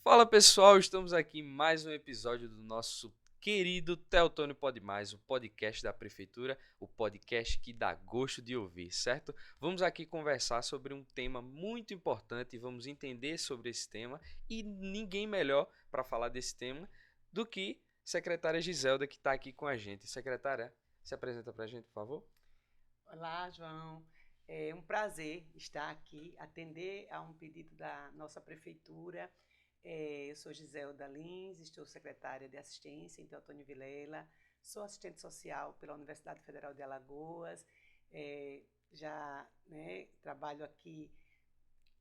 Fala pessoal, estamos aqui em mais um episódio do nosso querido Teotônio Pode Mais, o podcast da Prefeitura, o podcast que dá gosto de ouvir, certo? Vamos aqui conversar sobre um tema muito importante, vamos entender sobre esse tema e ninguém melhor para falar desse tema do que a secretária Giselda que está aqui com a gente. Secretária, se apresenta para a gente, por favor. Olá, João. É um prazer estar aqui, atender a um pedido da nossa prefeitura. Eu sou Giselda Lins, estou secretária de assistência em Teotônio Vilela, sou assistente social pela Universidade Federal de Alagoas. É, já, né, trabalho aqui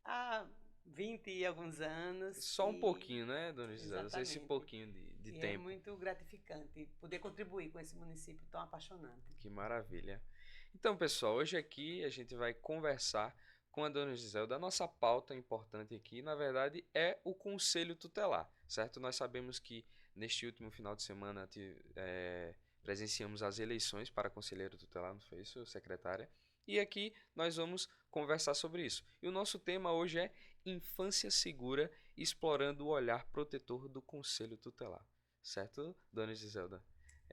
há 20 e alguns anos Só um e pouquinho, né, dona Giselda? Só esse exatamente. pouquinho de E é tempo. muito gratificante poder contribuir com esse município tão apaixonante. Que maravilha. Então, pessoal, hoje aqui a gente vai conversar com a dona Giselda. A nossa pauta importante aqui, na verdade, é o Conselho Tutelar, certo? Nós sabemos que neste último final de semana presenciamos as eleições para conselheiro tutelar, não foi isso, secretária? E aqui nós vamos conversar sobre isso. E o nosso tema hoje é Infância Segura, explorando o olhar protetor do Conselho Tutelar. Certo, dona Giselda?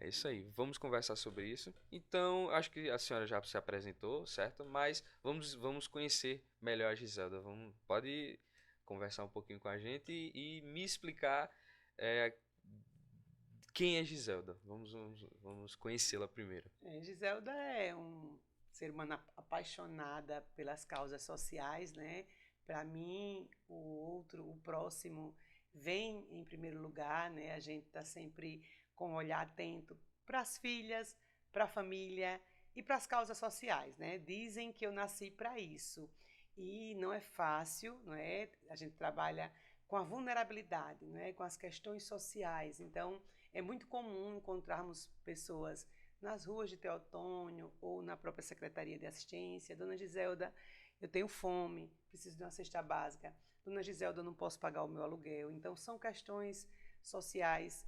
É isso aí, vamos conversar sobre isso. Então, acho que a senhora já se apresentou, certo? Mas vamos conhecer melhor a Giselda. Pode conversar um pouquinho com a gente e me explicar é, quem é Giselda. Vamos conhecê-la primeiro. Giselda é um ser humano apaixonada pelas causas sociais, né? Para mim, o outro, o próximo, vem em primeiro lugar, né? A gente está sempre com um olhar atento para as filhas, para a família e para as causas sociais, né? Dizem que eu nasci para isso e não é fácil, não é? A gente trabalha com a vulnerabilidade, né? Com as questões sociais, então é muito comum encontrarmos pessoas nas ruas de Teotônio ou na própria Secretaria de Assistência. Dona Giselda, eu tenho fome, preciso de uma cesta básica. Dona Giselda, eu não posso pagar o meu aluguel. Então, são questões sociais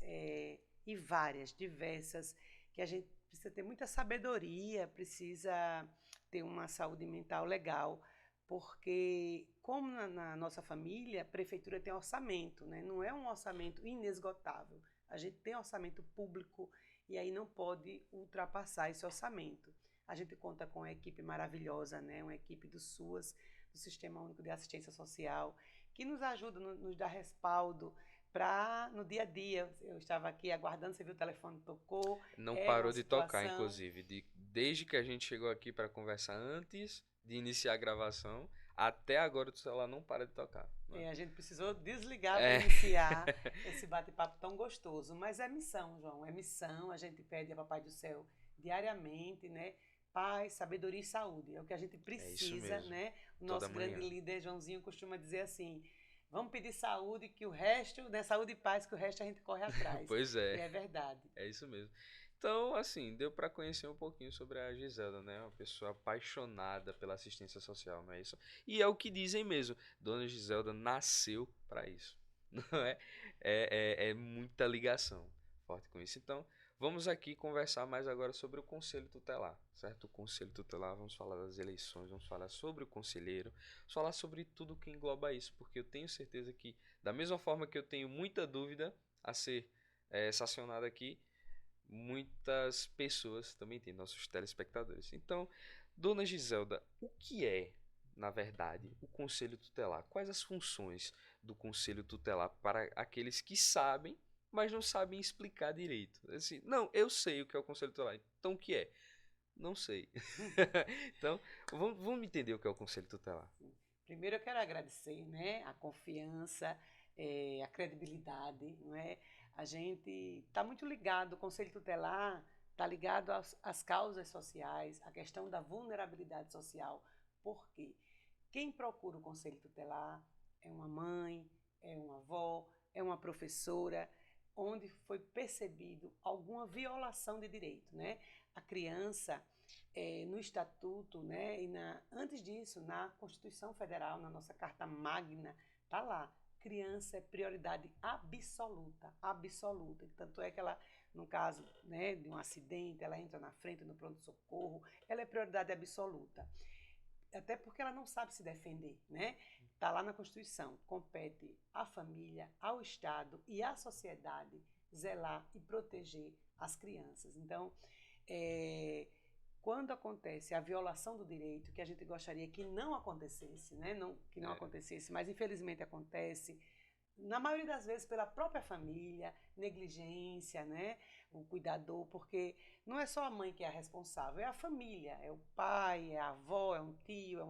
e várias, diversas, que a gente precisa ter muita sabedoria, precisa ter uma saúde mental legal, porque, como na nossa família, a prefeitura tem orçamento, né? Não é um orçamento inesgotável. A gente tem orçamento público e aí não pode ultrapassar esse orçamento. A gente conta com uma equipe maravilhosa, né? Uma equipe do SUAS, do Sistema Único de Assistência Social, que nos ajuda, nos dá respaldo para no dia a dia. Eu estava aqui aguardando, você viu o telefone tocou, Não é uma parou de tocar, situação. inclusive, desde que a gente chegou aqui para conversar antes de iniciar a gravação, até agora o celular não para de tocar. Não é? A gente precisou desligar para É. iniciar esse bate-papo tão gostoso. Mas é missão, João, é missão. A gente pede a Papai do Céu diariamente, né? Paz, sabedoria e saúde. É o que a gente É isso precisa, mesmo. né? O Toda nosso grande manhã. líder, Joãozinho, costuma dizer assim: vamos pedir saúde, que o resto, né? Saúde e paz, que o resto a gente corre atrás. Pois E é, é verdade. é isso mesmo. Então, assim, deu para conhecer um pouquinho sobre a Giselda, né? Uma pessoa apaixonada pela assistência social, não é isso? E é o que dizem mesmo. Dona Giselda nasceu para isso, não é? É muita ligação forte com isso. Então, vamos aqui conversar mais agora sobre o Conselho Tutelar, certo? O Conselho Tutelar, vamos falar das eleições, vamos falar sobre o conselheiro, vamos falar sobre tudo que engloba isso, porque eu tenho certeza que, da mesma forma que eu tenho muita dúvida a ser sancionada aqui, muitas pessoas também têm, nossos telespectadores. Então, dona Giselda, o que é, na verdade, o Conselho Tutelar? Quais as funções do Conselho Tutelar para aqueles que sabem, mas não sabem explicar direito? Assim, não, eu sei o que é o Conselho Tutelar, então o que é? Não sei. Então, vamos entender o que é o Conselho Tutelar. Primeiro eu quero agradecer, né, a confiança, a credibilidade, não é? A gente está muito ligado, o Conselho Tutelar está ligado às causas sociais, à questão da vulnerabilidade social. Por quê? Quem procura o Conselho Tutelar é uma mãe, é uma avó, é uma professora, onde foi percebido alguma violação de direito, né? A criança no Estatuto, né, antes disso, na Constituição Federal, na nossa Carta Magna, está lá. Criança é prioridade absoluta, absoluta. Tanto é que ela, no caso, né, de um acidente, ela entra na frente no pronto-socorro, ela é prioridade absoluta. até porque ela não sabe se defender, né? Está lá na Constituição, compete à família, ao Estado e à sociedade zelar e proteger as crianças. Então, é, quando acontece a violação do direito, que a gente gostaria que não acontecesse, né? Não, que não acontecesse, mas infelizmente acontece, na maioria das vezes pela própria família, negligência, né? O cuidador, porque não é só a mãe que é a responsável, é a família, é o pai, é a avó, é um tio, é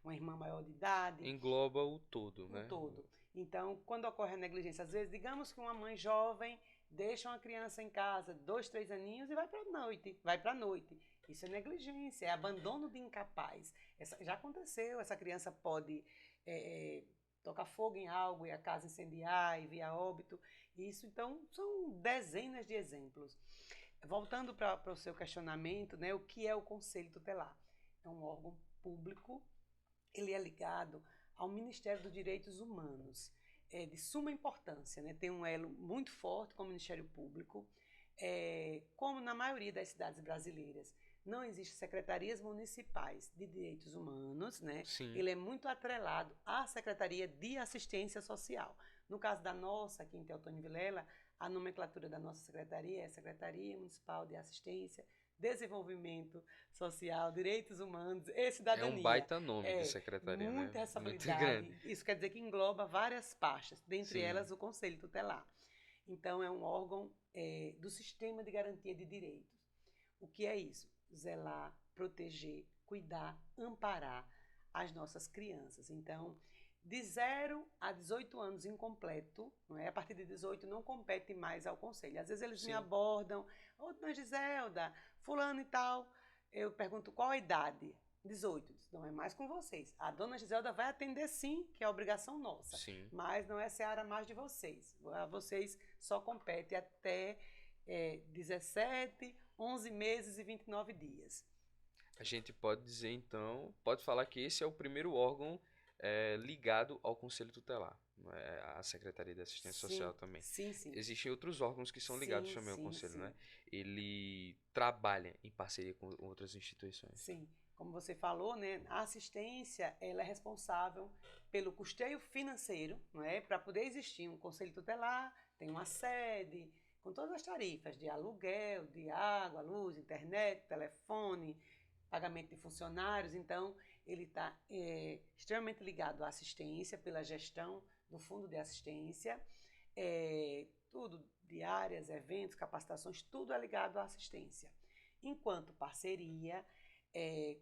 uma irmã maior de idade, Engloba o todo, o né? todo. Então, quando ocorre a negligência, às vezes, digamos que uma mãe jovem deixa uma criança em casa, 2, 3 aninhos, e vai para a noite, Isso é negligência, é abandono de incapaz. Já aconteceu, essa criança pode tocar fogo em algo e a casa incendiar e vir a óbito. Isso, então, são dezenas de exemplos. Voltando para o seu questionamento, né, o que é o Conselho Tutelar? É um órgão público, ele é ligado ao Ministério dos Direitos Humanos. É de suma importância, né? Tem um elo muito forte com o Ministério Público, como na maioria das cidades brasileiras. Não existem secretarias municipais de direitos humanos, né? Sim. Ele é muito atrelado à Secretaria de Assistência Social. No caso da nossa, aqui em Teotônio Vilela, a nomenclatura da nossa secretaria é Secretaria Municipal de Assistência, Desenvolvimento Social, Direitos Humanos e Cidadania. É um baita nome de É, secretaria, muita né? responsabilidade. Muito grande. Isso quer dizer que engloba várias pastas, dentre Sim. elas o Conselho Tutelar. Então, é um órgão do Sistema de Garantia de Direitos. O que é isso? Zelar, proteger, cuidar, amparar as nossas crianças. Então, de 0 a 18 anos incompleto, não é? A partir de 18 não compete mais ao conselho. Às vezes eles me abordam, ô, dona Giselda, fulano e tal, eu pergunto qual a idade? 18. Não é mais com vocês. A dona Giselda vai atender sim, que é obrigação nossa. Sim. Mas não é seara mais de vocês. A vocês só compete até 17, 11 meses e 29 dias. A gente pode dizer, então, pode falar que esse é o primeiro órgão ligado ao Conselho Tutelar, a Secretaria de Assistência Social também. Sim, sim. Existem outros órgãos que são ligados também ao Conselho, né? Ele trabalha em parceria com outras instituições. Sim. Como você falou, né, a assistência ela é responsável pelo custeio financeiro, não é? Para poder existir um Conselho Tutelar, tem uma sede, com todas as tarifas de aluguel, de água, luz, internet, telefone, pagamento de funcionários. Então, ele está extremamente ligado à assistência, pela gestão do fundo de assistência, tudo, diárias, eventos, capacitações, tudo é ligado à assistência. Enquanto parceria,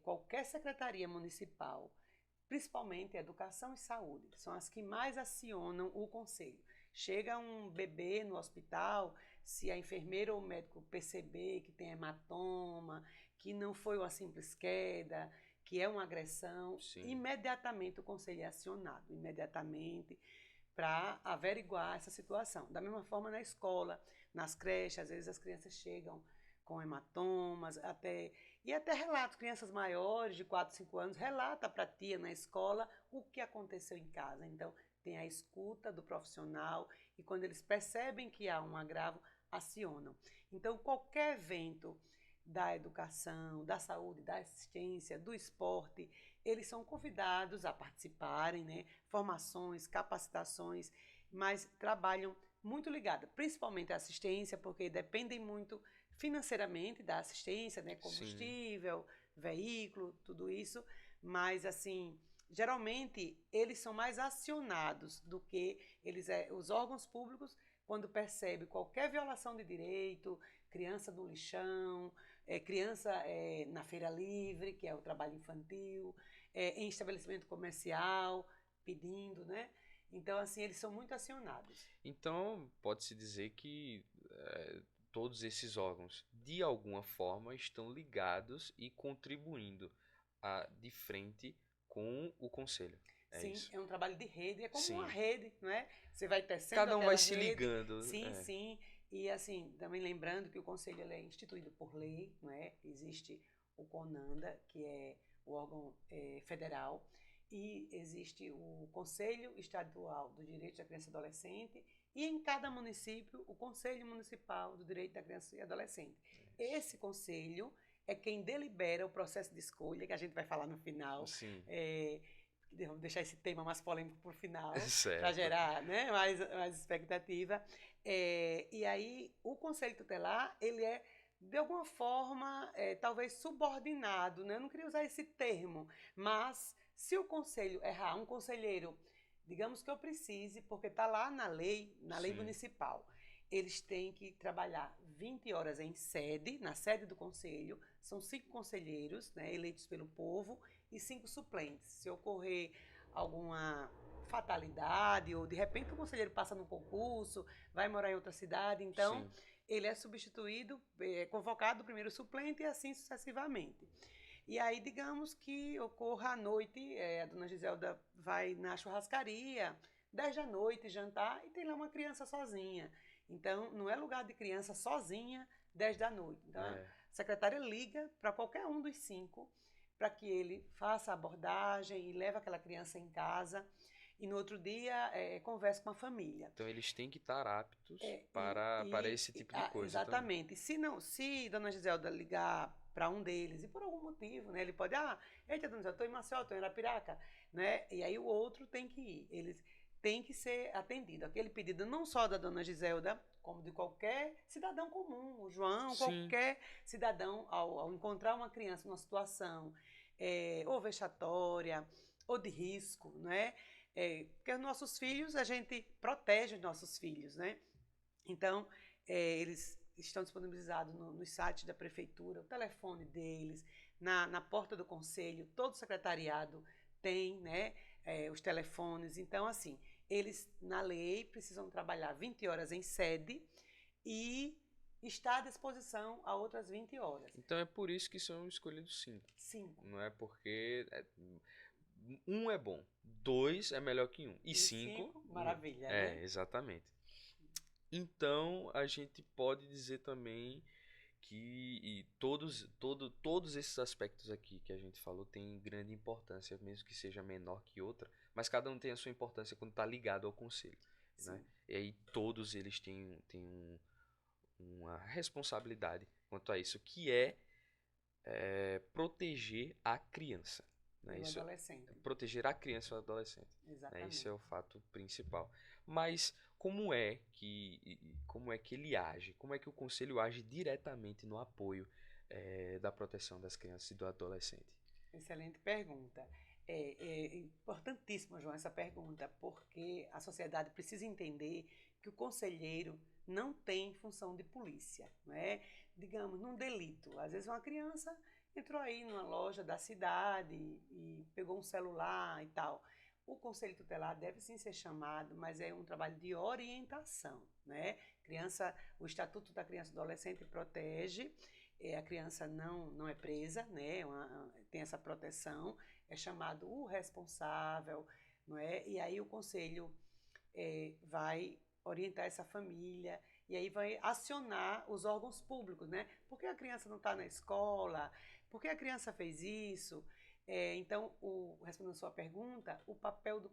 qualquer secretaria municipal, principalmente Educação e Saúde, são as que mais acionam o conselho. Chega um bebê no hospital, se a enfermeira ou o médico perceber que tem hematoma, que não foi uma simples queda, que é uma agressão, imediatamente o conselho é acionado, imediatamente, para averiguar essa situação. Da mesma forma na escola, nas creches, às vezes as crianças chegam com hematomas, até relatos, crianças maiores de 4, 5 anos, relata para a tia na escola o que aconteceu em casa. Então, tem a escuta do profissional e quando eles percebem que há um agravo, acionam. Então, qualquer evento da educação, da saúde, da assistência, do esporte, eles são convidados a participarem, né? Formações, capacitações, mas trabalham muito ligados, principalmente à assistência, porque dependem muito financeiramente da assistência, né? Combustível, veículo, tudo isso, mas assim, geralmente eles são mais acionados do que os órgãos públicos, quando percebem qualquer violação de direito, criança no lixão, criança na feira livre, que é o trabalho infantil, em estabelecimento comercial, pedindo, né? Então, assim, eles são muito acionados. Então, pode-se dizer que todos esses órgãos, de alguma forma, estão ligados e contribuindo de frente com o Conselho. Sim, isso. É um trabalho de rede, é como uma rede, não é? Você vai tecendo Cada um aquela vai se rede. ligando. Sim. E assim, também lembrando que o Conselho ele é instituído por lei, não é? Existe o CONANDA, que é o órgão federal, e existe o Conselho Estadual do Direito da Criança e Adolescente, e em cada município o Conselho Municipal do Direito da Criança e Adolescente. Esse conselho é quem delibera o processo de escolha, que a gente vai falar no final. Sim. Vamos deixar esse tema mais polêmico para o final, para Certo. gerar, né, mais expectativa. E aí, o Conselho Tutelar, ele é, de alguma forma, talvez subordinado, né? Eu não queria usar esse termo, mas se o conselho errar, um conselheiro, digamos que eu precise, porque está lá na lei Sim. municipal, eles têm que trabalhar 20 horas em sede, na sede do conselho, são 5 conselheiros, né, eleitos pelo povo, e 5 suplentes. Se ocorrer alguma fatalidade, ou de repente o conselheiro passa num concurso, vai morar em outra cidade, então Sim. ele é substituído, convocado o primeiro suplente e assim sucessivamente. E aí, digamos que ocorra à noite, a dona Giselda vai na churrascaria, 10 da noite, jantar, e tem lá uma criança sozinha. Então, não é lugar de criança sozinha, 10 da noite. Então, a secretária liga para qualquer um dos 5, para que ele faça a abordagem e leve aquela criança em casa. E no outro dia, converse com a família. Então, eles têm que estar aptos para esse tipo de coisa também. Exatamente. Se dona Giselda ligar para um deles, e por algum motivo, né, ele pode, eita, dona Giselda, estou em Maceió, estou em Arapiraca, né, e aí o outro tem que ir. Eles têm que ser atendido. Aquele pedido não só da dona Giselda, como de qualquer cidadão comum, o João, Sim. qualquer cidadão, ao encontrar uma criança numa situação ou vexatória, ou de risco, né? Porque os nossos filhos, a gente protege os nossos filhos, né? Então, eles estão disponibilizados no site da prefeitura, o telefone deles, na porta do conselho, todo o secretariado tem, né, os telefones. Então, assim, eles, na lei, precisam trabalhar 20 horas em sede e está à disposição a outras 20 horas. Então, é por isso que são escolhidos 5. 5. Não é porque... 1 é bom, 2 é melhor que 1. E 5... maravilha, né? Exatamente. Então, a gente pode dizer também que todos esses aspectos aqui que a gente falou têm grande importância, mesmo que seja menor que outra, mas cada um tem a sua importância quando está ligado ao conselho, né? E aí todos eles têm uma responsabilidade quanto a isso, que é proteger a criança. Né? E o adolescente. Proteger a criança e o adolescente. Exatamente. Né? Esse é o fato principal. Mas como é que ele age? Como é que o conselho age diretamente no apoio da proteção das crianças e do adolescente? Excelente pergunta. É importantíssima, João, essa pergunta, porque a sociedade precisa entender que o conselheiro não tem função de polícia, não é? Digamos, num delito. Às vezes uma criança entrou aí numa loja da cidade e pegou um celular e tal. O conselho tutelar deve sim ser chamado, mas é um trabalho de orientação, né? O Estatuto da Criança e do Adolescente protege, a criança não é presa, né? Tem essa proteção, é chamado o responsável, não é? E aí o conselho vai orientar essa família e aí vai acionar os órgãos públicos, né? Por que a criança não está na escola? Por que a criança fez isso? Então, respondendo a sua pergunta, o papel do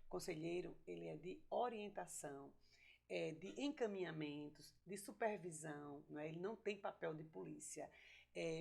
conselheiro, ele é de orientação, de encaminhamentos, de supervisão, não é? Ele não tem papel de polícia,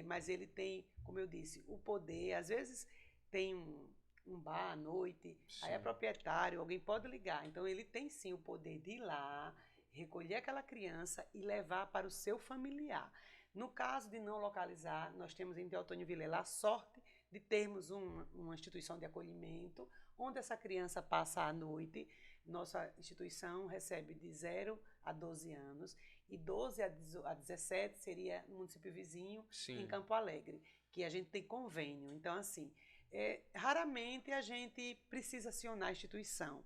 mas ele tem, como eu disse, o poder. Às vezes tem um bar à noite, aí é proprietário, alguém pode ligar, então ele tem sim o poder de ir lá, recolher aquela criança e levar para o seu familiar. No caso de não localizar, nós temos em Teotônio Vilela a sorte de termos uma instituição de acolhimento, onde essa criança passa a noite. Nossa instituição recebe de 0 a 12 anos, e 12 a 17 seria no município vizinho, em Campo Alegre, que a gente tem convênio. Então, assim, raramente a gente precisa acionar a instituição.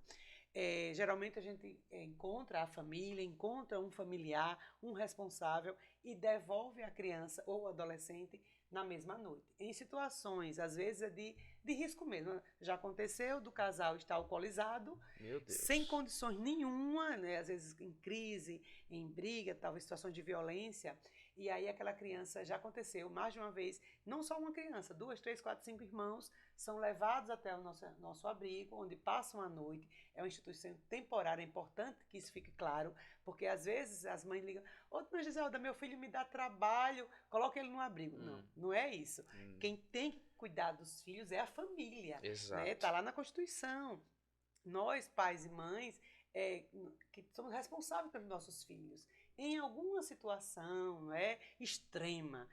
Geralmente a gente encontra a família, encontra um familiar, um responsável e devolve a criança ou o adolescente na mesma noite. Em situações, às vezes, de risco mesmo. Já aconteceu do casal estar alcoolizado, sem condições nenhuma, né? Às vezes em crise, em briga, talvez situações de violência, e aí aquela criança, já aconteceu mais de uma vez, não só uma criança, 2, 3, 4, 5 irmãos são levados até o nosso abrigo, onde passam a noite. É uma instituição temporária, é importante que isso fique claro, porque às vezes as mães ligam, ô, dona Giselda, meu filho me dá trabalho, coloca ele no abrigo. Não, não é isso. Quem tem que cuidar dos filhos é a família, né? Exato. Tá lá na Constituição. Nós, pais e mães, que somos responsáveis pelos nossos filhos. Em alguma situação, não é, extrema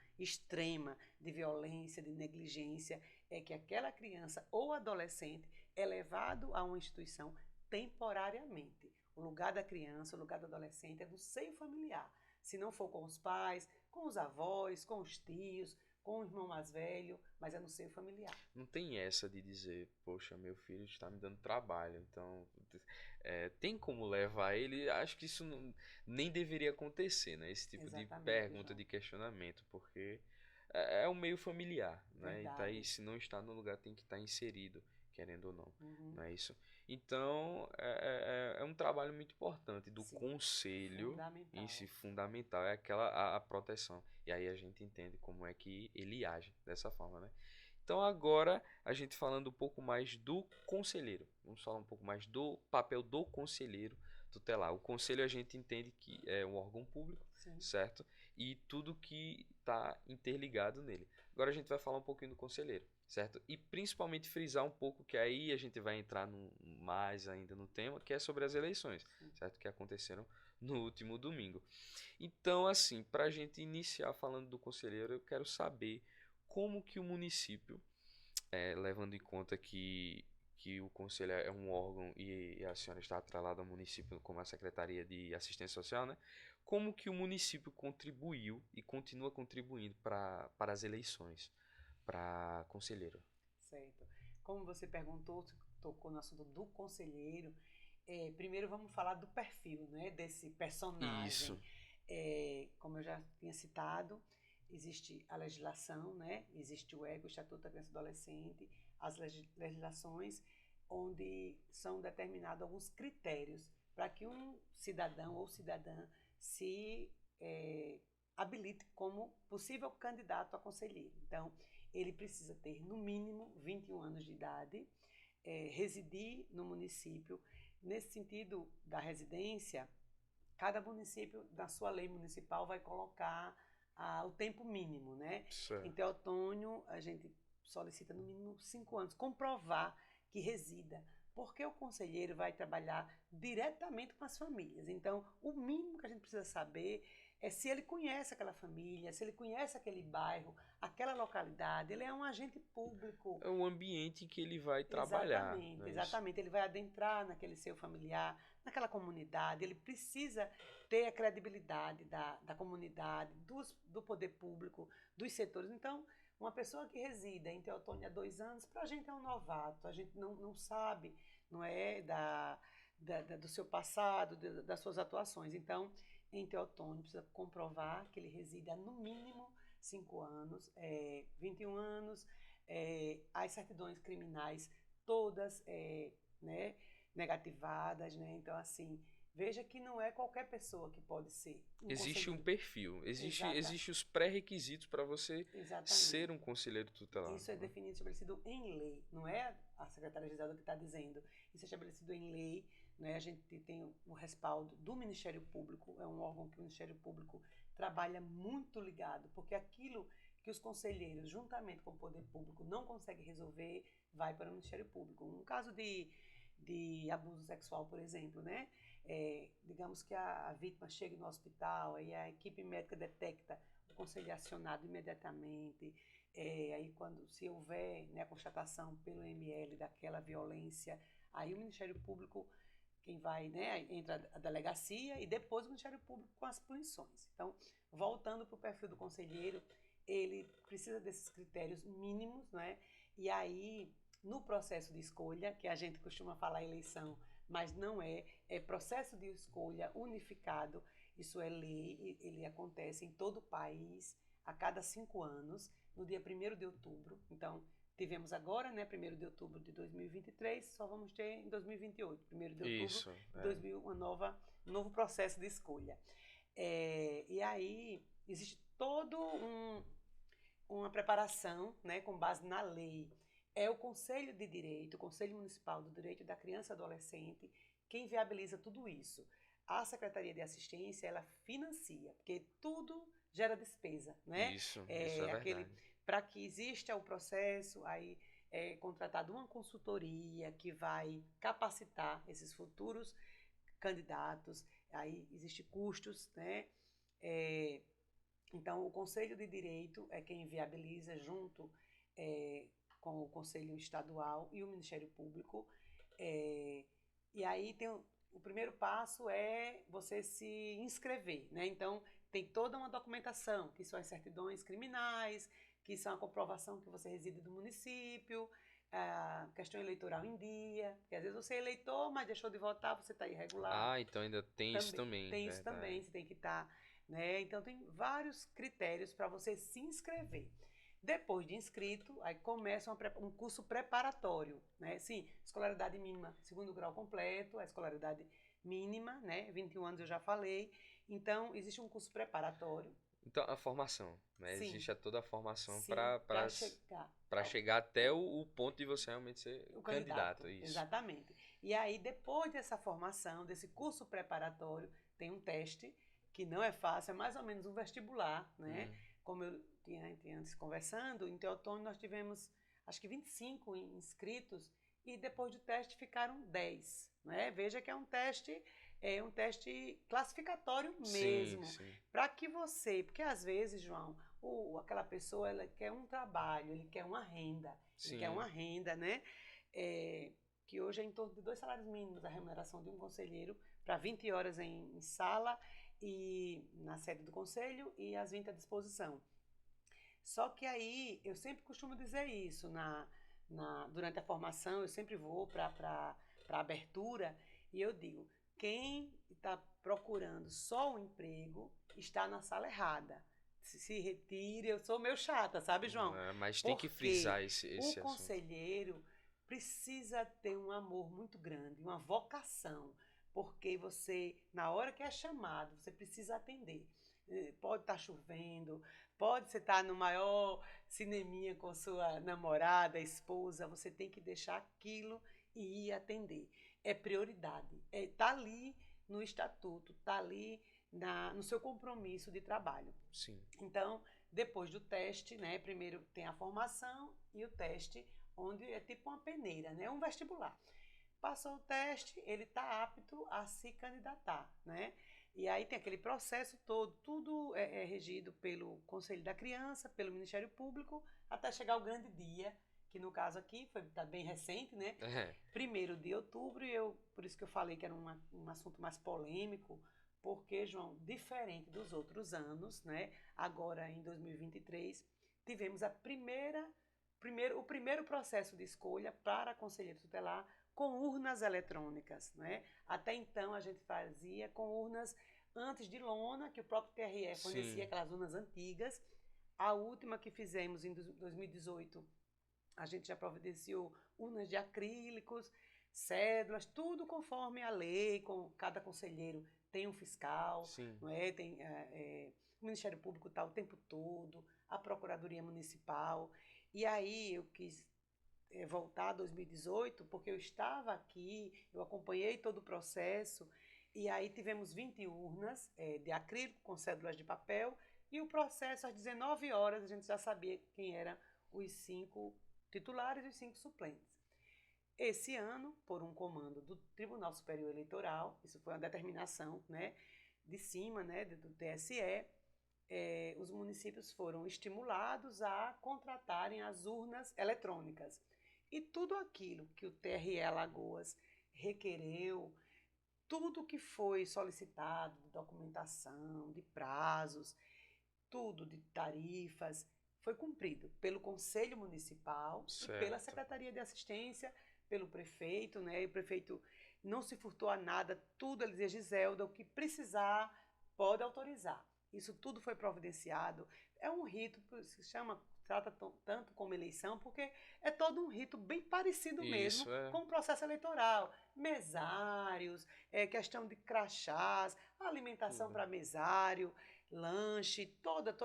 de violência, de negligência, é que aquela criança ou adolescente é levado a uma instituição temporariamente. O lugar da criança, o lugar do adolescente é no seio familiar. Se não for com os pais, com os avós, com os tios, com o irmão mais velho, mas é no seio familiar. Não tem essa de dizer, poxa, meu filho está me dando trabalho, então tem como levar ele? Acho que isso nem deveria acontecer, né? Esse tipo de Exatamente, pergunta, João. de questionamento, porque é um meio familiar, né? E tá aí, Verdade. se não está no lugar, tem que estar inserido, querendo ou não, Uhum. não é isso? Então, é um trabalho muito importante do Sim, conselho em si, fundamental. fundamental, é aquela a proteção. E aí a gente entende como é que ele age dessa forma, né? Então agora a gente falando um pouco mais do conselheiro. Vamos falar um pouco mais do papel do conselheiro tutelar. O conselho a gente entende que é um órgão público, Sim. certo? E tudo que está interligado nele. Agora a gente vai falar um pouquinho do conselheiro, certo? E principalmente frisar um pouco que aí a gente vai entrar mais ainda no tema, que é sobre as eleições, Sim. certo? Que aconteceram no último domingo. Então, assim, para a gente iniciar falando do conselheiro, eu quero saber como que o município, levando em conta que o conselho é um órgão e a senhora está atrelada ao município como a Secretaria de Assistência Social, né? Como que o município contribuiu e continua contribuindo para as eleições, para conselheiro? Certo. Como você perguntou, você tocou no assunto do conselheiro. Primeiro vamos falar do perfil, né, desse personagem. Isso, Como eu já tinha citado, existe a legislação, né, existe o ECA, o Estatuto da Criança e do Adolescente, as legislações onde são determinados alguns critérios para que um cidadão ou cidadã se habilite como possível candidato a conselheiro. Então, ele precisa ter no mínimo 21 anos de idade, residir no município. Nesse sentido da residência, cada município, na sua lei municipal, vai colocar o tempo mínimo, né? Em certo. Teotônio, a gente solicita no mínimo 5 anos, comprovar que resida, porque o conselheiro vai trabalhar diretamente com as famílias. Então, o mínimo que a gente precisa saber é se ele conhece aquela família, se ele conhece aquele bairro, aquela localidade, ele é um agente público. É o ambiente que ele vai trabalhar, não Exatamente, é isso? exatamente. Ele vai adentrar naquele seu familiar, naquela comunidade, ele precisa ter a credibilidade da comunidade, do poder público, dos setores. Então, uma pessoa que reside em Teotônio há 2 anos, para a gente é um novato, a gente não sabe, não é, do seu passado, das suas atuações. Então, em Teotônio, precisa comprovar que ele reside há no mínimo 5 anos, 21 anos, as certidões criminais todas né, negativadas, né? Então, assim, veja que não é qualquer pessoa que pode ser um Existe um conselheiro. perfil, Exata, existe os pré-requisitos para você ser exatamente. um conselheiro tutelar, Isso é né? definido, estabelecido em lei, não é a secretária Giselda que está dizendo. Isso é estabelecido em lei, né? A gente tem o respaldo do Ministério Público, é um órgão que o Ministério Público trabalha muito ligado, porque aquilo que os conselheiros, juntamente com o poder público, não conseguem resolver, vai para o Ministério Público. Um caso de abuso sexual, por exemplo, né? Digamos que a vítima chega no hospital e a equipe médica detecta o conselho é acionado imediatamente. Aí quando se houver, né, a constatação pelo ML daquela violência, aí o Ministério Público, quem vai, né, entra a delegacia e depois o Ministério Público com as punições. Então, voltando para o perfil do conselheiro, ele precisa desses critérios mínimos, né? E aí, no processo de escolha, que a gente costuma falar eleição, mas não é processo de escolha unificado, isso é lei, ele acontece em todo o país a cada 5 anos, no dia 1º de outubro. Então, tivemos agora, né, 1º de outubro de 2023, só vamos ter em 2028, 1º de outubro Isso, de 2000, um novo processo de escolha. E aí, existe todo uma preparação, né, com base na lei. É o Conselho de Direito, o Conselho Municipal do Direito da Criança e Adolescente, quem viabiliza tudo isso. A Secretaria de Assistência, ela financia, porque tudo gera despesa, né? Isso é verdade. Para que exista o processo, aí é contratada uma consultoria que vai capacitar esses futuros candidatos, aí existem custos, né? É, então, o Conselho de Direito é quem viabiliza junto com o Conselho Estadual e o Ministério Público. E aí tem o primeiro passo é você se inscrever, né? Então, tem toda uma documentação, que são as certidões criminais, que são a comprovação que você reside no município, a questão eleitoral em dia, porque às vezes você é eleitor, mas deixou de votar, você está irregular. Ah, então ainda tem isso também, Tem isso também, verdade. você tem que estar, né? Então tem vários critérios para você se inscrever. Depois de inscrito, aí começa um curso preparatório, né? Sim, escolaridade mínima, segundo grau completo, a escolaridade mínima, né? 21 anos eu já falei. Então, existe um curso preparatório. Então, a formação, né? Sim, Existe toda a formação sim, para chegar para chegar até o ponto de você realmente ser o candidato, candidato, isso. exatamente. E aí, depois dessa formação, desse curso preparatório, tem um teste, que não é fácil, é mais ou menos um vestibular, né? Como eu tinha antes conversando, em Teotônio nós tivemos, acho que 25 inscritos, e depois do teste ficaram 10, né? Veja que é um teste classificatório Sim, mesmo, sim. para que você, porque às vezes, João, aquela pessoa ela quer um trabalho, ele quer uma renda, ele quer Sim. uma renda, né? Que hoje é em torno de 2 salários mínimos a remuneração de um conselheiro para 20 horas em sala e na sede do conselho e as 20 à disposição. Só que aí eu sempre costumo dizer isso durante a formação, eu sempre vou para a abertura e eu digo: quem está procurando só um emprego está na sala errada. Se retire, eu sou meio chata, sabe, João? Mas tem que Porque frisar o esse assunto. conselheiro precisa ter um amor muito grande, uma vocação, porque você, na hora que é chamado, você precisa atender. Pode estar chovendo, pode você estar no maior cineminha com sua namorada, esposa, você tem que deixar aquilo e ir atender. É prioridade. Tá ali no estatuto, tá ali no seu compromisso de trabalho. Sim. Então, depois do teste, né, primeiro tem a formação e o teste, onde é tipo uma peneira, né, um vestibular. Passou o teste, ele está apto a se candidatar, né? E aí tem aquele processo todo, tudo é regido pelo Conselho da Criança, pelo Ministério Público, até chegar o grande dia, que no caso aqui tá bem recente, né? 1º de outubro, e por isso que eu falei que era um assunto mais polêmico, porque, João, diferente dos outros anos, né? Agora em 2023, tivemos o primeiro processo de escolha para conselheiro tutelar com urnas eletrônicas, né? Até então a gente fazia com urnas antes de lona, que o próprio TRE fornecia aquelas urnas antigas. A última que fizemos em 2018, a gente já providenciou urnas de acrílicos, cédulas, tudo conforme a lei, com cada conselheiro tem um fiscal, Sim. não é? O Ministério Público está o tempo todo, a Procuradoria Municipal. E aí eu quis voltar a 2018, porque eu estava aqui, eu acompanhei todo o processo, e aí tivemos 20 urnas de acrílico com cédulas de papel, e o processo às 19 horas a gente já sabia quem eram os 5 titulares e os 5 suplentes. Esse ano, por um comando do Tribunal Superior Eleitoral, isso foi uma determinação, né, de cima, né, do TSE, os municípios foram estimulados a contratarem as urnas eletrônicas. E tudo aquilo que o TRE Alagoas requereu, tudo que foi solicitado de documentação, de prazos, tudo de tarifas, foi cumprido pelo Conselho Municipal e pela Certo. Secretaria de Assistência, pelo prefeito, né? E o prefeito não se furtou a nada, tudo ele dizia: Giselda, o que precisar, pode autorizar. Isso tudo foi providenciado. É um rito, se chama, trata tanto como eleição, porque é todo um rito bem parecido mesmo Isso, com o processo eleitoral. Mesários, questão de crachás, alimentação para mesário, lanche, toda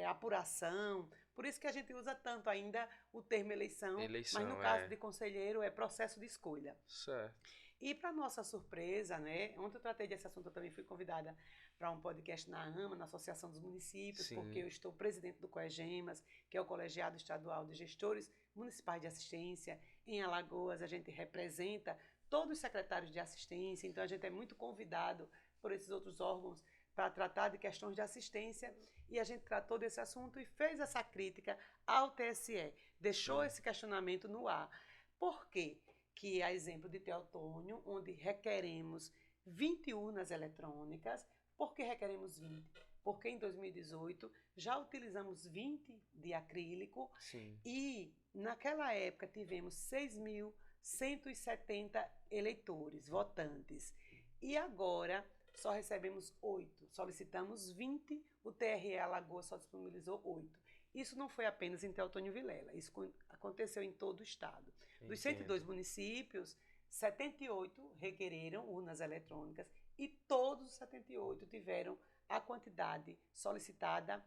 apuração. Por isso que a gente usa tanto ainda o termo eleição, mas no caso de conselheiro é processo de escolha. Certo. E para nossa surpresa, né? Ontem eu tratei desse assunto, eu também fui convidada para um podcast na AMA, na Associação dos Municípios, Sim. porque eu estou presidente do COEGEMAS, que é o Colegiado Estadual de Gestores Municipais de Assistência. Em Alagoas, a gente representa todos os secretários de assistência, então a gente é muito convidado por esses outros órgãos para tratar de questões de assistência, e a gente tratou desse assunto e fez essa crítica ao TSE, deixou esse questionamento no ar. Por quê? Que a exemplo de Teotônio, onde requeremos 20 urnas eletrônicas. Por que requeremos 20? Porque em 2018 já utilizamos 20 de acrílico. Sim. E naquela época tivemos 6.170 eleitores, votantes. E agora só recebemos 8. Solicitamos 20, o TRE Alagoas só disponibilizou 8. Isso não foi apenas em Teotônio Vilela, isso aconteceu em todo o estado. Dos 102 municípios, 78 requereram urnas eletrônicas e todos os 78 tiveram a quantidade solicitada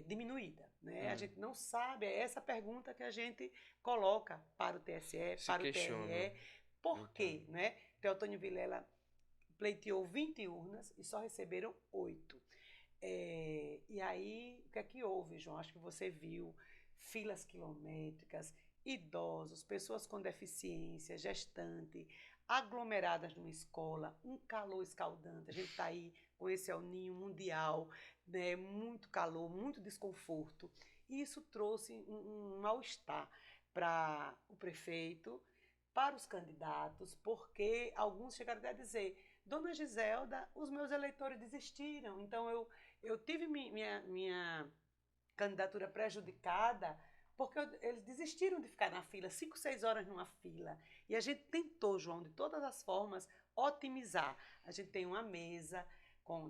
diminuída. Né? A gente não sabe, é essa pergunta que a gente coloca para o TSE, para o TRE. Por quê? Né? Teotônio Vilela pleiteou 20 urnas e só receberam 8. E aí, o que é que houve, João? Acho que você viu filas quilométricas, idosos, pessoas com deficiência, gestante, aglomeradas numa escola, um calor escaldante. A gente está aí com esse El Niño mundial, né? Muito calor, muito desconforto. E isso trouxe um mal-estar para o prefeito, para os candidatos, porque alguns chegaram até a dizer: Dona Giselda, os meus eleitores desistiram, então eu tive minha candidatura prejudicada porque eles desistiram de ficar na fila, 5, 6 horas numa fila. E a gente tentou, João, de todas as formas, otimizar. A gente tem uma mesa com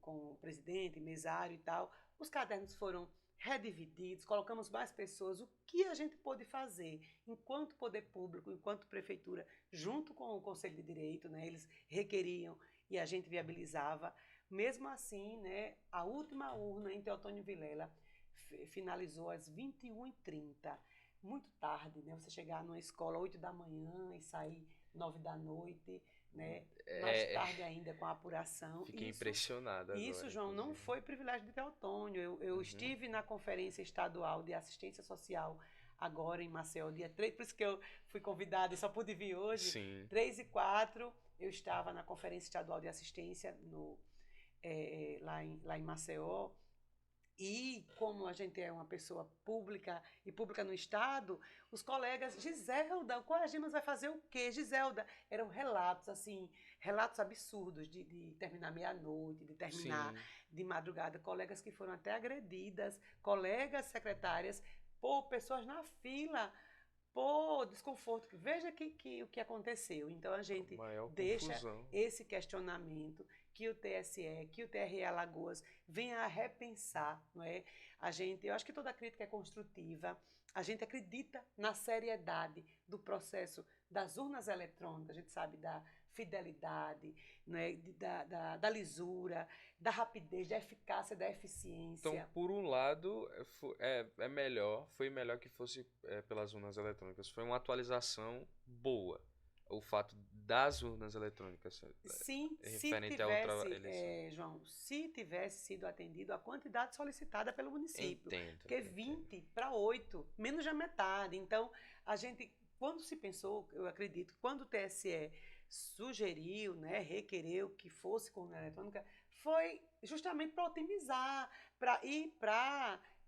o presidente, mesário e tal. Os cadernos foram redivididos, colocamos mais pessoas. O que a gente pôde fazer enquanto poder público, enquanto prefeitura, junto com o Conselho de Direito, né, eles requeriam e a gente viabilizava. Mesmo assim, né, a última urna em Teotônio Vilela finalizou às 21h30. Muito tarde, né? Você chegar numa escola 8 da manhã e sair 9 da noite, né? Mais tarde ainda com a apuração. Fiquei impressionado agora. Isso, João, não foi privilégio de Teotônio. Eu estive na Conferência Estadual de Assistência Social agora em Maceió, dia 3, por isso que eu fui convidada e só pude vir hoje. Sim. 3 e 4, eu estava na Conferência Estadual de Assistência lá em Maceió. E como a gente é uma pessoa pública e pública no Estado, os colegas, Giselda, o COEGEMAS vai fazer o quê? Giselda, eram relatos, assim, relatos absurdos de terminar meia-noite, de terminar de madrugada, colegas que foram até agredidas, colegas secretárias, pessoas na fila, desconforto. Veja o que aconteceu. Então a gente deixa esse questionamento que o TSE, que o TRE Alagoas venha a repensar, não é? Eu acho que toda crítica é construtiva. A gente acredita na seriedade do processo das urnas eletrônicas. A gente sabe da fidelidade, não é? da lisura, da rapidez, da eficácia, da eficiência. Então, por um lado, foi melhor que fosse pelas urnas eletrônicas. Foi uma atualização boa. O fato das urnas eletrônicas. Sim, referente a outra eleição. João, se tivesse sido atendido a quantidade solicitada pelo município. Porque 20 para 8, menos da metade. Então, quando se pensou, eu acredito, quando o TSE sugeriu, né, requereu que fosse com urna eletrônica, foi justamente para otimizar, para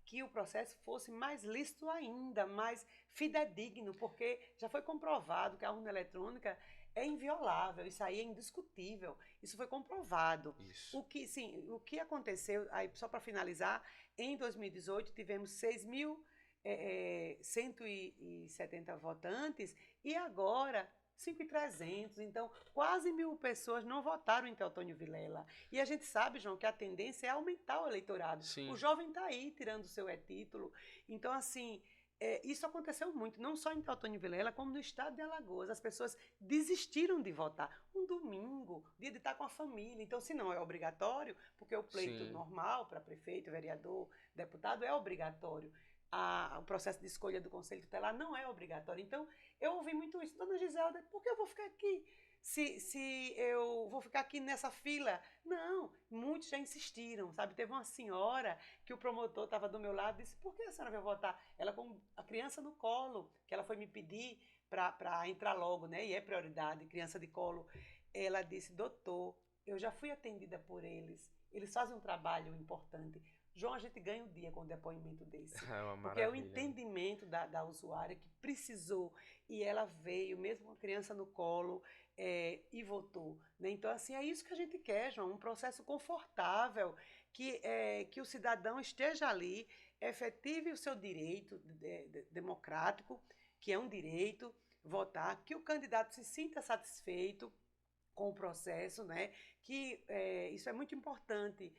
que o processo fosse mais lícito ainda, mais fidedigno, porque já foi comprovado que a urna eletrônica é inviolável, isso aí é indiscutível, isso foi comprovado. Isso. O que aconteceu, aí só para finalizar, em 2018 tivemos 6.170 votantes e agora 5.300, então quase 1.000 pessoas não votaram em Teotônio Vilela. E a gente sabe, João, que a tendência é aumentar o eleitorado. Sim. O jovem está aí tirando o seu título. Então, assim, Isso aconteceu muito, não só em Teotônio e Vilela, como no estado de Alagoas. As pessoas desistiram de votar. Um domingo, dia de estar com a família. Então, se não é obrigatório, porque o pleito Sim. normal para prefeito, vereador, deputado é obrigatório. O processo de escolha do Conselho Tutelar não é obrigatório. Então, eu ouvi muito isso. Dona Giselda, por que eu vou ficar aqui? Se eu vou ficar aqui nessa fila? Não, muitos já insistiram, sabe? Teve uma senhora que o promotor estava do meu lado e disse, por que a senhora vai votar? Ela com a criança no colo, que ela foi me pedir para entrar logo, né? E é prioridade, criança de colo. Ela disse, doutor, eu já fui atendida por eles fazem um trabalho importante. João, a gente ganha o dia com um depoimento desse. É uma Porque é o maravilha, né? entendimento da usuária que precisou e ela veio, mesmo com a criança no colo, e votou. Né? Então, assim, é isso que a gente quer, João, um processo confortável, que o cidadão esteja ali, efetive o seu direito democrático, que é um direito, votar, que o candidato se sinta satisfeito com o processo, né? Que isso é muito importante,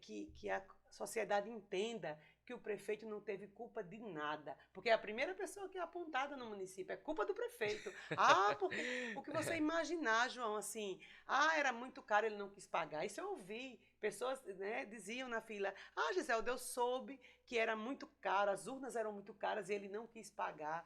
que a sociedade entenda que o prefeito não teve culpa de nada, porque é a primeira pessoa que é apontada no município, é culpa do prefeito. Ah, porque o que você imaginar, João, assim, era muito caro, ele não quis pagar. Isso eu ouvi, pessoas, né, diziam na fila, Giselda, eu soube que era muito caro, as urnas eram muito caras e ele não quis pagar.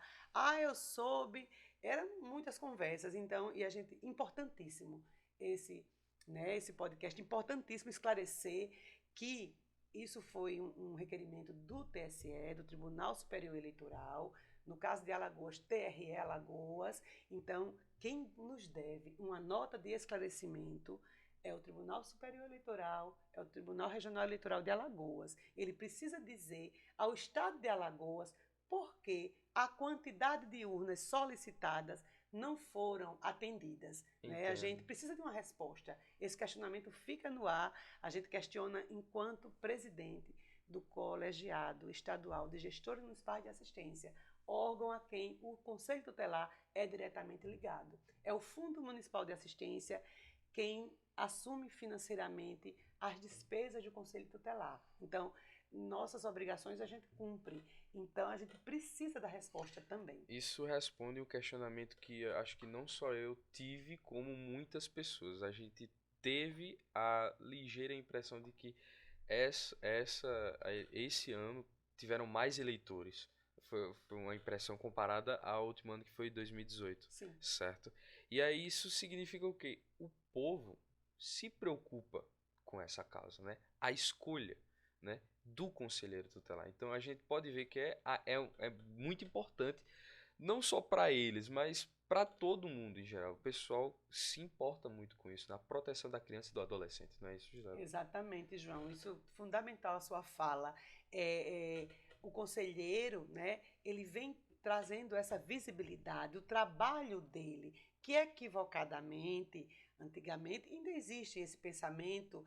Eu soube, eram muitas conversas, então, e a gente, importantíssimo esse, né, esse podcast, importantíssimo esclarecer que isso foi um requerimento do TSE, do Tribunal Superior Eleitoral, no caso de Alagoas, TRE Alagoas. Então, quem nos deve uma nota de esclarecimento é o Tribunal Superior Eleitoral, é o Tribunal Regional Eleitoral de Alagoas. Ele precisa dizer ao Estado de Alagoas por que a quantidade de urnas solicitadas não foram atendidas. Né? A gente Entendo. precisa de uma resposta. Esse questionamento fica no ar. A gente questiona enquanto presidente do Colegiado Estadual de Gestores Municipais de Assistência, órgão a quem o Conselho Tutelar é diretamente ligado. É o Fundo Municipal de Assistência quem assume financeiramente as despesas do Conselho Tutelar. Então, nossas obrigações a gente cumpre. Então, a gente precisa da resposta também. Isso responde um questionamento que acho que não só eu tive, como muitas pessoas. A gente teve a ligeira impressão de que esse ano tiveram mais eleitores. Foi uma impressão comparada ao último ano que foi 2018, Sim. certo? E aí isso significa o quê? O povo se preocupa com essa causa, né? A escolha, né, do conselheiro tutelar. Então a gente pode ver que é muito importante, não só para eles, mas para todo mundo em geral. O pessoal se importa muito com isso, na proteção da criança e do adolescente, não é isso, Gisele? Exatamente, João. Isso é fundamental a sua fala. O conselheiro, né, ele vem trazendo essa visibilidade, o trabalho dele, que equivocadamente, antigamente, ainda existe esse pensamento.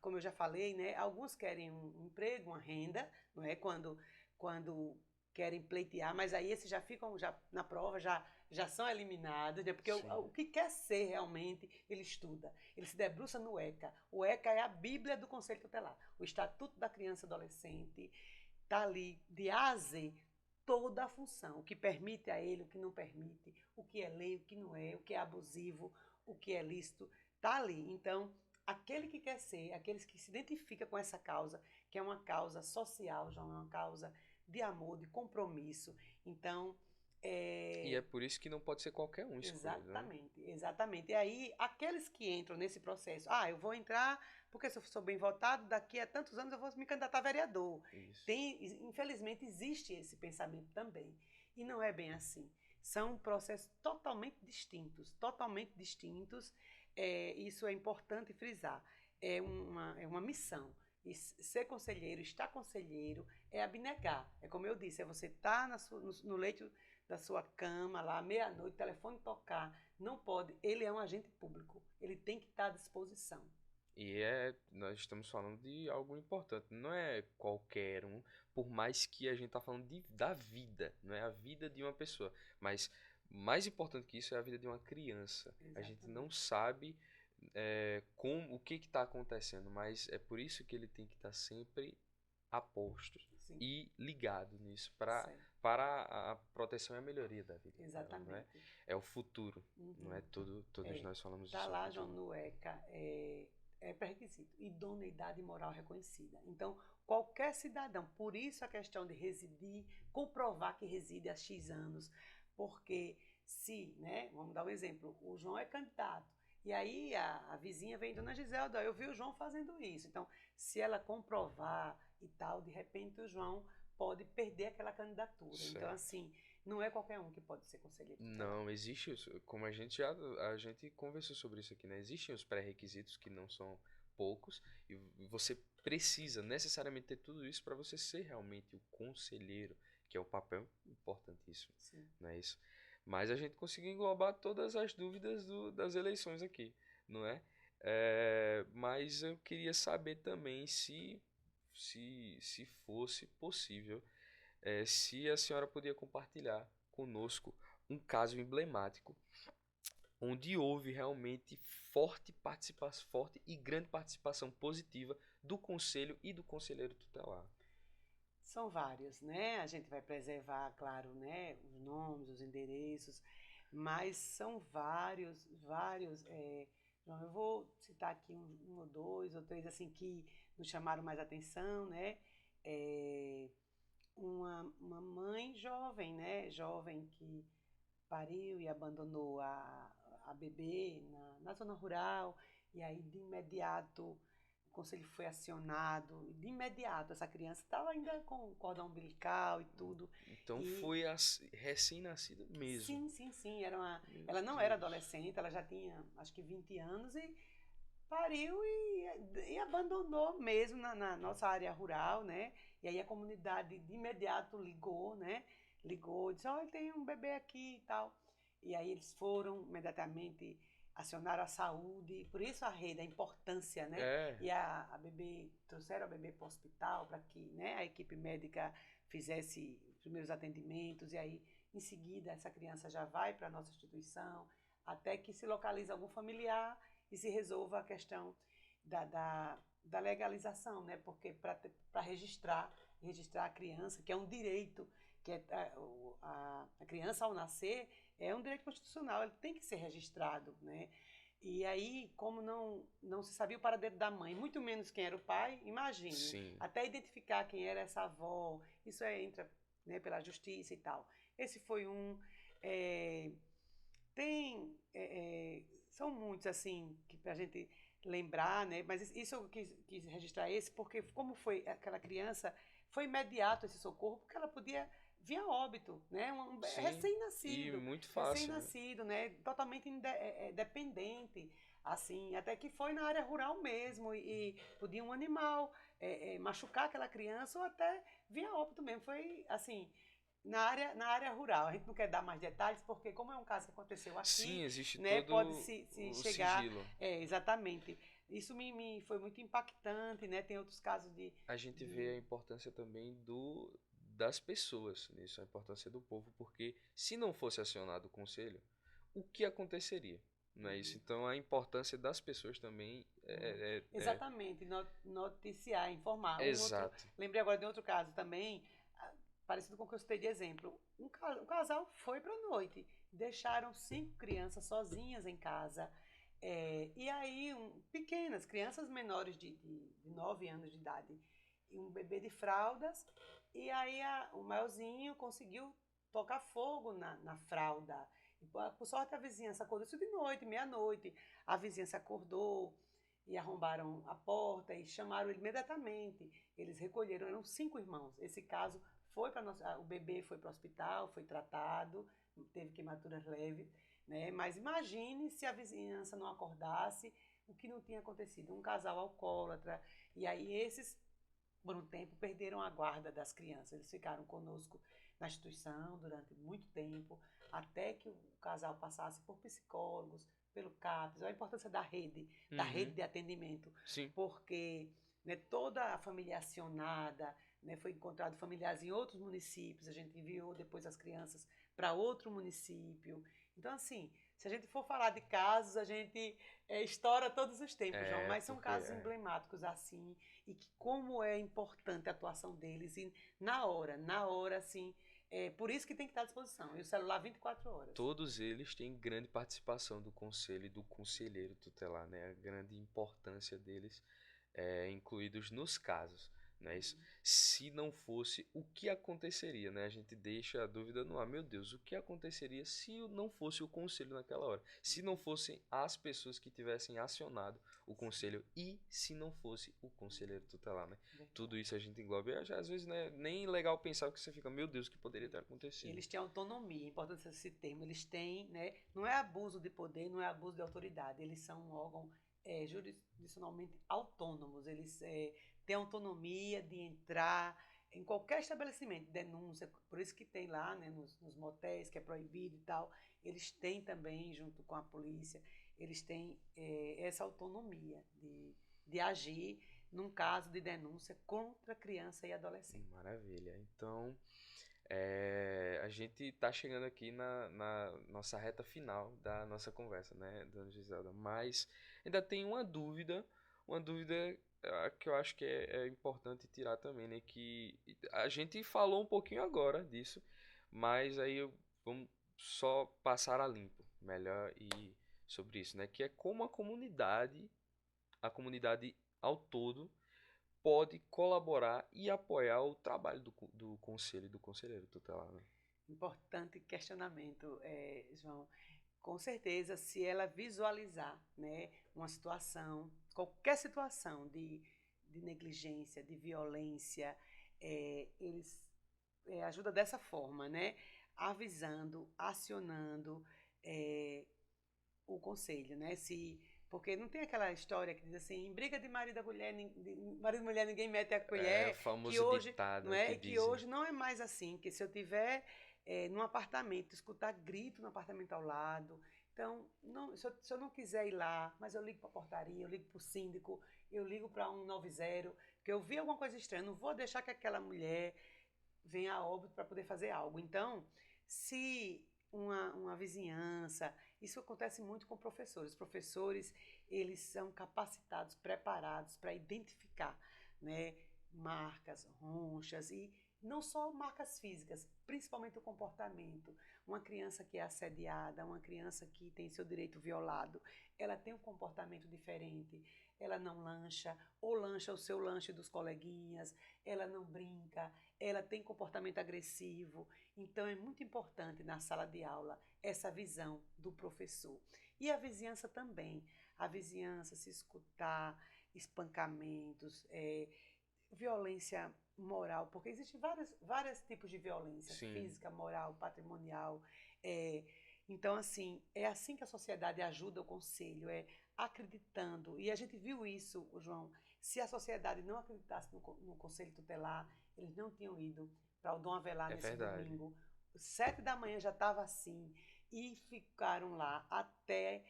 Como eu já falei, né, alguns querem um emprego, uma renda, não é? Quando querem pleitear, mas aí esses já ficam já na prova, já são eliminados, né? Porque Sim. o que quer ser realmente, ele estuda. Ele se debruça no ECA. O ECA é a Bíblia do Conselho Tutelar. O Estatuto da Criança e Adolescente está ali, de A a Z, toda a função. O que permite a ele, o que não permite, o que é lei, o que não é, o que é abusivo, o que é lícito, está ali. Então, aquele que quer ser, aqueles que se identificam com essa causa, que é uma causa social, já é uma causa de amor, de compromisso. Então, E é por isso que não pode ser qualquer um escolhido, né? exatamente, exatamente. E aí, aqueles que entram nesse processo, eu vou entrar porque se eu sou bem votado, daqui a tantos anos eu vou me candidatar a vereador. Isso. Infelizmente, existe esse pensamento também. E não é bem assim. São processos totalmente distintos, totalmente distintos. Isso é importante frisar. É uma missão. E ser conselheiro, estar conselheiro, é abnegar. É como eu disse, é você estar no leito da sua cama, lá, meia-noite, telefone tocar. Não pode. Ele é um agente público. Ele tem que estar à disposição. E nós estamos falando de algo importante, não é qualquer um, por mais que a gente tá falando da vida, não é a vida de uma pessoa, mas mais importante que isso é a vida de uma criança. A gente não Exatamente. sabe o que está acontecendo, mas é por isso que ele tem que estar sempre a postos, Sim, e ligado nisso certo. para a proteção e a melhoria da vida dela, não é? Exatamente. É o futuro, não é? Uhum. Todos É, nós falamos tá isso, é o lá, João, futuro. no ECA, é pré-requisito, idoneidade moral reconhecida. Então, qualquer cidadão, por isso a questão de residir, comprovar que reside há X anos, porque se, né, vamos dar um exemplo, o João é candidato, e aí a vizinha vem, Dona Giselda, eu vi o João fazendo isso. Então, se ela comprovar e tal, de repente o João pode perder aquela candidatura. Então, Certo. assim, não é qualquer um que pode ser conselheiro tutelar. Não, existe, como a gente conversou sobre isso aqui, né? Existem os pré-requisitos que não são poucos e você precisa necessariamente ter tudo isso para você ser realmente o conselheiro, que é o papel importantíssimo, Sim. não é isso? Mas a gente conseguiu englobar todas as dúvidas das eleições aqui, não é? Mas eu queria saber também se fosse possível se a senhora podia compartilhar conosco um caso emblemático onde houve realmente forte e grande participação positiva do conselho e do conselheiro tutelar. São vários, né? A gente vai preservar, claro, né, os nomes, os endereços, mas são vários. João, eu vou citar aqui um ou dois ou três assim que nos chamaram mais atenção, né? É, uma mãe jovem, né? Jovem que pariu e abandonou a bebê na zona rural, e aí de imediato o conselho foi acionado, e de imediato essa criança estava ainda com cordão umbilical e tudo, Então e foi recém-nascida mesmo. sim, Meu ela não era Deus. adolescente, ela já tinha acho que 20 anos e pariu e abandonou mesmo na nossa área rural, né? E aí a comunidade de imediato ligou, né? Ligou, disse, olha, tem um bebê aqui e tal. E aí eles foram imediatamente acionaram a saúde, por isso a rede, a importância, né? É, E a bebê, trouxeram a bebê para o hospital para que, né, a equipe médica fizesse os primeiros atendimentos e aí em seguida essa criança já vai para a nossa instituição até que se localize algum familiar e se resolva a questão da legalização, né? Porque para registrar a criança, que é um direito, que é a criança ao nascer é um direito constitucional, ele tem que ser registrado, né? E aí, como não se sabia o paradeiro da mãe, muito menos quem era o pai, imagine, sim. até identificar quem era essa avó, isso entra, né, pela justiça e tal. Esse foi um. É, tem. São muitos, assim, que para a gente lembrar, né? Mas isso eu quis registrar esse, porque como foi aquela criança, foi imediato esse socorro, porque ela podia vir a óbito, né? Sim. E Recém-nascido, muito fácil, né? recém-nascido, né? Totalmente dependente, assim, até que foi na área rural mesmo, e podia um animal machucar aquela criança ou até vir a óbito mesmo. Foi, assim, na área rural. A gente não quer dar mais detalhes, porque como é um caso que aconteceu Sim, aqui, existe né, pode todo se o chegar. sigilo. Exatamente. Isso me foi muito impactante, né? Tem outros casos A gente vê a de importância também das pessoas nisso, a importância do povo, porque se não fosse acionado o conselho, o que aconteceria? Não é isso? Uhum, Então a importância das pessoas também uhum. é Exatamente, noticiar, informar. exato. Lembrei agora de outro caso também, parecido com o que eu citei de exemplo. Um casal foi para a noite, deixaram 5 crianças sozinhas em casa. E aí, pequenas, crianças menores de 9 anos de idade, e um bebê de fraldas, e aí o maiorzinho conseguiu tocar fogo na fralda. E, por sorte, a vizinhança acordou isso de noite, meia-noite. A vizinhança acordou e arrombaram a porta e chamaram ele imediatamente. Eles recolheram, eram 5 irmãos. Esse caso foi para o bebê foi para o hospital, foi tratado, teve queimaduras leves, né? Mas imagine se a vizinhança não acordasse, o que não tinha acontecido. Um casal alcoólatra, e aí esses, por um tempo, perderam a guarda das crianças. Eles ficaram conosco na instituição durante muito tempo, até que o casal passasse por psicólogos, pelo CAPS, a importância da rede Uhum, de atendimento, sim. porque, né, toda a família acionada, né, foi encontrado familiares em outros municípios, a gente enviou depois as crianças para outro município. Então, assim, Se a gente for falar de casos, a gente estoura todos os tempos, João, mas são Porque casos emblemáticos assim, e que como é importante a atuação deles, e na hora, assim, por isso que tem que estar à disposição, e o celular 24 horas. todos eles têm grande participação do conselho e do conselheiro tutelar, né? A grande importância deles incluídos nos casos, né? Isso, se não fosse, o que aconteceria, né? A gente deixa a dúvida no ar. Meu Deus, o que aconteceria se não fosse o conselho naquela hora? Se não fossem as pessoas que tivessem acionado o conselho e se não fosse o conselheiro tutelar, né? Tudo isso a gente engloba e às vezes não é nem legal pensar que você fica, meu Deus, o que poderia ter acontecido? Eles têm autonomia, é importante esse termo. Eles têm, né? Não é abuso de poder, não é abuso de autoridade. Eles são um órgão jurisdicionalmente autônomos. Eles têm autonomia de entrar em qualquer estabelecimento, denúncia. Por isso que tem lá, né, nos motéis, que é proibido e tal. Eles têm também, junto com a polícia, eles têm essa autonomia de agir num caso de denúncia contra criança e adolescente. Maravilha. Então, a gente está chegando aqui na nossa reta final da nossa conversa, né, dona Giselda? Mas ainda tem uma dúvida que eu acho que é importante tirar também, né? Que a gente falou um pouquinho agora disso, mas vamos só passar a limpo, melhor e sobre isso, né? Que é como a comunidade ao todo pode colaborar e apoiar o trabalho do conselho e do conselheiro tutelar, né? Importante questionamento, João. Com certeza, se ela visualizar, né, uma situação, qualquer situação de negligência, de violência, eles ajudam dessa forma, né? Avisando, acionando o conselho, né? Porque não tem aquela história que diz assim, em briga de marido e mulher ninguém mete a É o colher, que famoso hoje, não ditado que é? Que dizem. hoje não é mais assim, que se eu tiver num apartamento, escutar grito no apartamento ao lado, então, não, se eu não quiser ir lá, mas eu ligo para a portaria, eu ligo para o síndico, eu ligo para 190, que eu vi alguma coisa estranha, não vou deixar que aquela mulher venha a óbito para poder fazer algo. Então, se uma vizinhança, isso acontece muito com professores. Os professores, eles são capacitados, preparados para identificar, né, marcas, ronchas e não só marcas físicas, principalmente o comportamento. Uma criança que é assediada, uma criança que tem seu direito violado, ela tem um comportamento diferente. Ela não lancha, ou lancha o seu lanche dos coleguinhas, ela não brinca, ela tem comportamento agressivo. Então, é muito importante na sala de aula essa visão do professor. E a vizinhança também. A vizinhança, se escutar espancamentos, violência moral, porque existem vários tipos de violência, Sim, física, moral, patrimonial. É, então, assim, é assim que a sociedade ajuda o conselho, acreditando. E a gente viu isso, João. Se a sociedade não acreditasse no conselho tutelar, eles não tinham ido para o Dom Avelar é nesse verdade. domingo. 7 da manhã já estava assim. E ficaram lá até.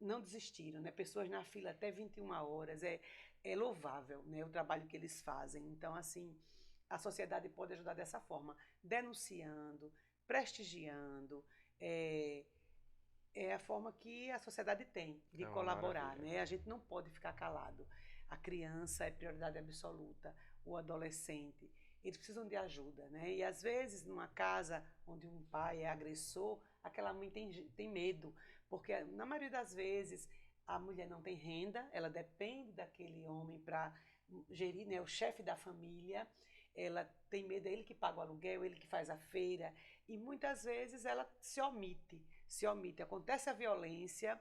Não desistiram, né? Pessoas na fila até 21 horas. É louvável, né, o trabalho que eles fazem. Então, assim, a sociedade pode ajudar dessa forma, denunciando, prestigiando. É, é a forma que a sociedade tem de É uma colaborar, maravilha. né? A gente não pode ficar calado. A criança é prioridade absoluta, o adolescente, eles precisam de ajuda, né? E às vezes, numa casa onde um pai é agressor, aquela mãe tem medo, porque na maioria das vezes a mulher não tem renda, ela depende daquele homem para gerir, né? O chefe da família, ela tem medo, é ele que paga o aluguel, ele que faz a feira, e muitas vezes ela se omite. Acontece a violência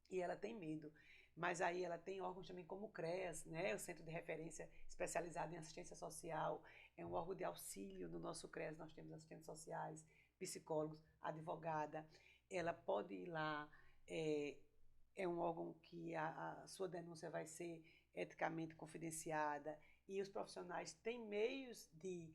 e ela tem medo. Mas aí ela tem órgãos também como o CREAS, né? O Centro de Referência Especializado em Assistência Social, é um órgão de auxílio no nosso CREAS, nós temos assistentes sociais, psicólogos, advogada. Ela pode ir lá, é, é um órgão que a sua denúncia vai ser eticamente confidenciada e os profissionais têm meios de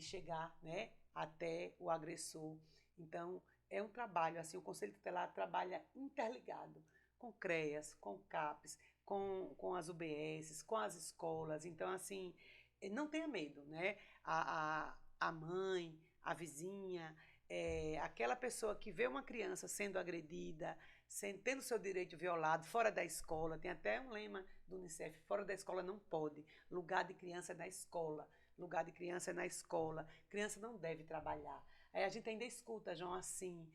chegar, né, até o agressor. Então, é um trabalho, assim, o Conselho Tutelar trabalha interligado com CREAS, com CAPES, com as UBSs, com as escolas. Então, assim, não tenha medo, né? A mãe, a vizinha, aquela pessoa que vê uma criança sendo agredida, tendo seu direito violado, fora da escola, tem até um lema do Unicef, fora da escola não pode, lugar de criança é na escola, lugar de criança é na escola, criança não deve trabalhar. Aí a gente ainda escuta, João, assim,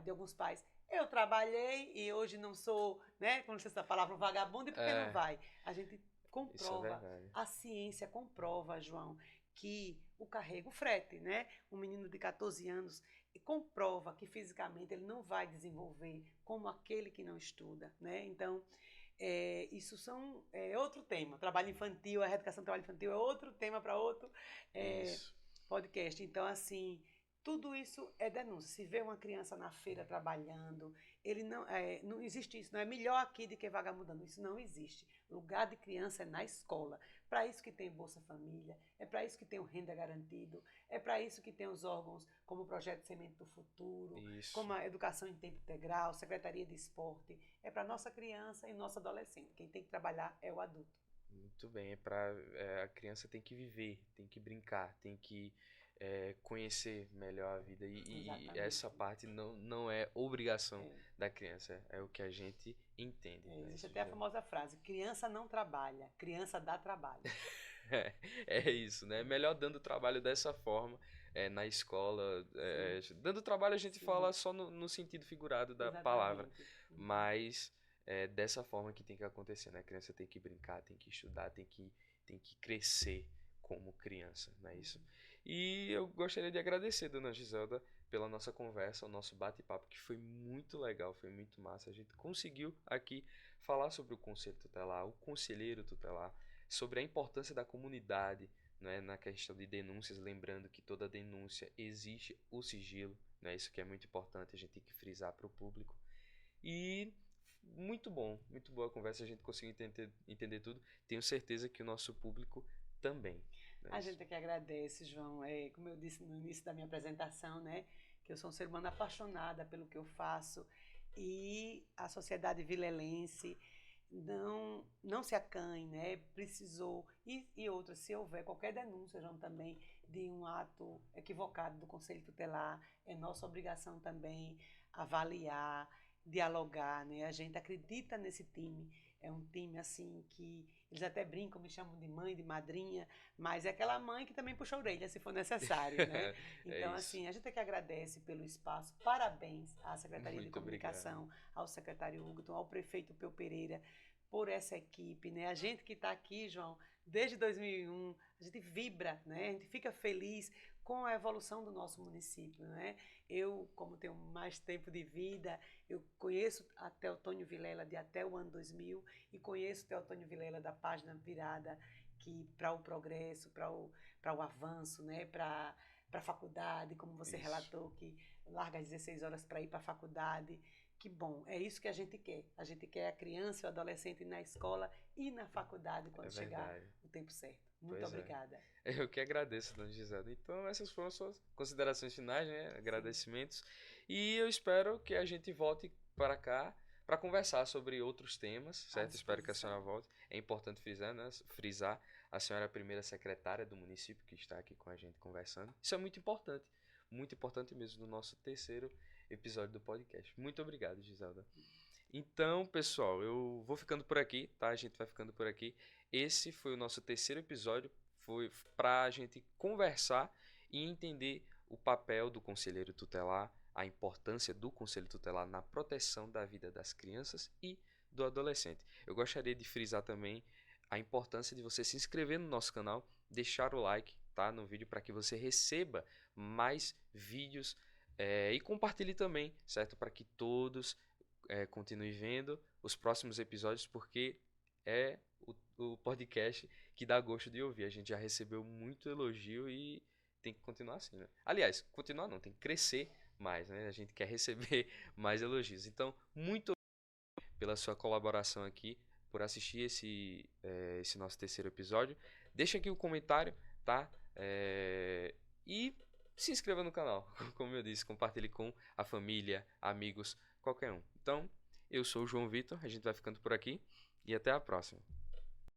de alguns pais, eu trabalhei e hoje não sou, né, com licença da palavra, um vagabundo, e por que não É, vai? A gente isso é comprova, verdade. a ciência comprova, João, que o carrego, o frete, né? Um menino de 14 anos comprova que fisicamente ele não vai desenvolver como aquele que não estuda, né? Então, isso é outro tema. Trabalho infantil, a reeducação do trabalho infantil é outro tema para outro é, Isso. podcast. Então, assim, tudo isso é denúncia. Se vê uma criança na feira trabalhando, ele não existe isso. Não é melhor aqui do que vagabundando. Isso não existe. Lugar de criança é na escola. Para isso que tem Bolsa Família, é para isso que tem o Renda Garantido, é para isso que tem os órgãos como o Projeto Semente do Futuro, Isso. como a Educação em Tempo Integral, Secretaria de Esporte. É para nossa criança e nosso adolescente. Quem tem que trabalhar é o adulto. Muito bem. A criança tem que viver, tem que brincar, tem que conhecer melhor a vida. E essa Exatamente. parte não é obrigação É. da criança, é o que a gente entende, né? Existe Isso até a já. famosa frase: criança não trabalha, criança dá trabalho. É, é isso, né? Melhor dando trabalho dessa forma, na escola. Sim, Dando trabalho a gente fala sim, só no sentido figurado da palavra, exatamente. Uhum. mas é dessa forma que tem que acontecer, né? A criança tem que brincar, tem que estudar, tem que crescer como criança, não é isso? E eu gostaria de agradecer, dona Giselda, pela nossa conversa, o nosso bate-papo, que foi muito legal, foi muito massa. A gente conseguiu aqui falar sobre o conselho tutelar, o conselheiro tutelar, sobre a importância da comunidade, né, na questão de denúncias, lembrando que toda denúncia existe o sigilo, né, isso que é muito importante, a gente tem que frisar para o público. E muito bom, muito boa a conversa, a gente conseguiu entender tudo. Tenho certeza que o nosso público também. Né, A isso. gente que agradece, João. Como eu disse no início da minha apresentação, né, que eu sou um ser humano apaixonada pelo que eu faço e a sociedade vilelense não se acanhe, né? Precisou e outra, se houver qualquer denúncia, João, também de um ato equivocado do Conselho Tutelar, é nossa obrigação também avaliar, dialogar, né? A gente acredita nesse time. É um time assim que eles até brincam, me chamam de mãe, de madrinha, mas é aquela mãe que também puxa a orelha se for necessário, né? É Então, isso. assim, a gente é que agradece pelo espaço. Parabéns à Secretaria de Muito obrigado. Comunicação, ao secretário Hugton, ao prefeito Peu Pereira, por essa equipe, né? A gente que está aqui, João, desde 2001, a gente vibra, né? A gente fica feliz com a evolução do nosso município, né? Eu, como tenho mais tempo de vida, eu conheço a Teotônio Vilela de até o ano 2000 e conheço o Teotônio Vilela da página virada que para o progresso, para o avanço, né? Para a faculdade, como você Isso. relatou, que larga às 16 horas para ir para a faculdade. Que bom, é isso que a gente quer. A gente quer a criança e o adolescente na escola e na faculdade É quando chegar verdade. o tempo certo. Muito Pois é. obrigada. Eu que agradeço, dona Gisela. Então, essas foram suas considerações finais, né? Sim, Agradecimentos. E eu espero que a gente volte para cá para conversar sobre outros temas, à certo? Espero que a senhora disposição. volte. É importante frisar, né? Frisar, a senhora é a primeira secretária do município que está aqui com a gente conversando. Isso é muito importante mesmo no nosso terceiro episódio do podcast. Muito obrigado, Giselda. Então, pessoal, eu vou ficando por aqui, tá? A gente vai ficando por aqui. Esse foi o nosso terceiro episódio, foi para a gente conversar e entender o papel do conselheiro tutelar, a importância do conselho tutelar na proteção da vida das crianças e do adolescente. Eu gostaria de frisar também a importância de você se inscrever no nosso canal, deixar o like, tá, no vídeo para que você receba mais vídeos e compartilhe também, certo? Para que todos continue vendo os próximos episódios, porque é o podcast que dá gosto de ouvir. A gente já recebeu muito elogio e tem que continuar assim, né? Aliás, continuar não, tem que crescer mais, né? A gente quer receber mais elogios. Então, muito obrigado pela sua colaboração aqui, por assistir esse nosso terceiro episódio. Deixa aqui o comentário, tá? E se inscreva no canal, como eu disse, compartilhe com a família, amigos, qualquer um. Então, eu sou o João Vitor, a gente vai ficando por aqui e até a próxima.